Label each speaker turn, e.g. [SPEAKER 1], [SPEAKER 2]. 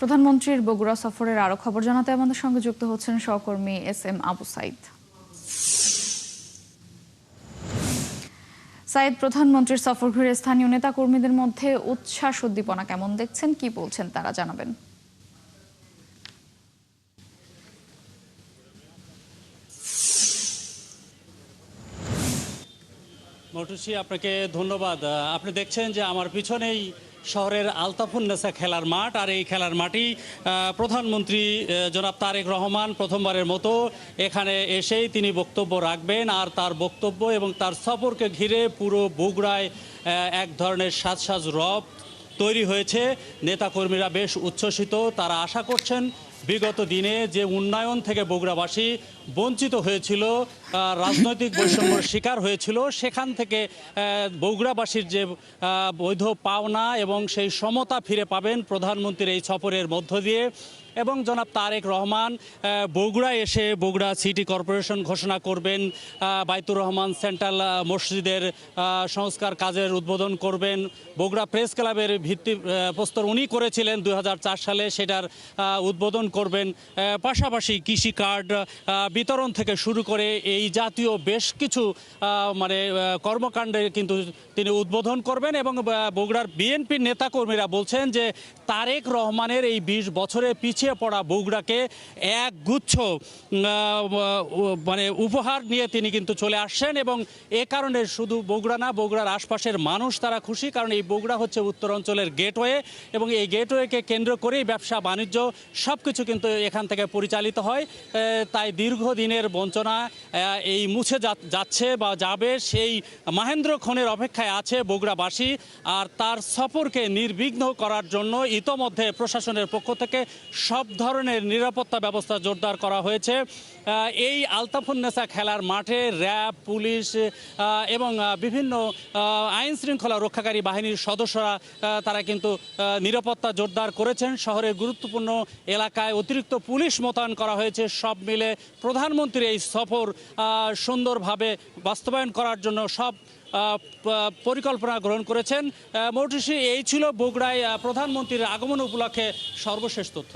[SPEAKER 1] প্রধানমন্ত্রীর বগুড়া সফরের আরো খবর জানাতে আমাদের সঙ্গে যুক্ত হচ্ছেন সহকর্মী এস.এম. আবু সাইদ। সাইদ, প্রধানমন্ত্রীর সফর ঘিরে স্থানীয় নেতা কর্মীদের মধ্যে উচ্ছ্বাস উদ্দীপনা কেমন দেখছেন, কি বলছেন তারা, জানাবেন।
[SPEAKER 2] মৌটুসী, আপনাকে ধন্যবাদ। আপনি দেখছেন যে আমার পিছনেই শহরের আলতাফুন্নেসা খেলার মাঠ, আর এই খেলার মাঠই প্রধানমন্ত্রী জনাব তারেক রহমান প্রথমবারের মতো এখানে এসেই তিনি বক্তব্য রাখবেন। আর তার বক্তব্য এবং তার সফরকে ঘিরে পুরো বগুড়ায় এক ধরনের সাজ রব তৈরি হয়েছে। নেতাকর্মীরা বেশ উচ্ছ্বসিত। তারা আশা করছেন বিগত দিনে যে উন্নয়ন থেকে বগুড়াবাসী বঞ্চিত হয়েছিল, রাজনৈতিক বৈষম্যের শিকার হয়েছিল, সেখান থেকে বগুড়াবাসীর যে বৈধ পাওনা এবং সেই সমতা ফিরে পাবেন প্রধানমন্ত্রীর এই সফরের মধ্য দিয়ে। এবং জনাব তারেক রহমান বগুড়ায় এসে বগুড়া সিটি কর্পোরেশন ঘোষণা করবেন, বাইতুর রহমান সেন্ট্রাল মসজিদের সংস্কার কাজের উদ্বোধন করবেন, বগুড়া প্রেস ক্লাবের ভিত্তিপ্রস্তর উনি করেছিলেন 2004 সালে, সেটার উদ্বোধন করবেন। পাশাপাশি কৃষি কার্ড বিতরণ থেকে শুরু করে এই জাতীয় বেশ কিছু কর্মকাণ্ডে কিন্তু তিনি উদ্বোধন করবেন। এবং বগুড়ার বিএনপির নেতাকর্মীরা বলছেন যে তারেক রহমানের এই 20 বছরে পিছিয়ে পড়া বগুড়াকে এক গুচ্ছ উপহার নিয়ে তিনি কিন্তু চলে আসছেন। এবং এ কারণে শুধু বগুড়া না, বগুড়ার আশপাশের মানুষ তারা খুশি, কারণ এই বগুড়া হচ্ছে উত্তর অঞ্চলের গেটওয়ে এবং এই গেটওয়েকে কেন্দ্র করেই ব্যবসা বাণিজ্য সব কিছু কিন্তু এখান থেকে পরিচালিত হয়। তাই দীর্ঘদিনের বঞ্চনা এই মুছে যাচ্ছে বা যাবে, সেই মাহেন্দ্রক্ষণের অপেক্ষায় আছে বগুড়াবাসী। আর তার সফরকে নির্বিঘ্ন করার জন্য ইতোমধ্যে প্রশাসনের পক্ষ থেকে সব ধরনের নিরাপত্তা ব্যবস্থা জোরদার করা হয়েছে। এই আলতাফুন্নেসা খেলার মাঠে র্যাব, পুলিশ এবং বিভিন্ন আইন শৃঙ্খলা রক্ষাকারী বাহিনীর সদস্যরা তারা কিন্তু নিরাপত্তা জোরদার করেছেন। শহরের গুরুত্বপূর্ণ এলাকায় অতিরিক্ত পুলিশ মোতায়েন করা হয়েছে। সব মিলে প্রধানমন্ত্রীর এই সফর সুন্দরভাবে বাস্তবায়ন করার জন্য সব পরিকল্পনা গ্রহণ করেছেন। মৌটুসী, এই ছিল বগুড়ায় প্রধানমন্ত্রীর আগমন উপলক্ষে সর্বশেষ তথ্য।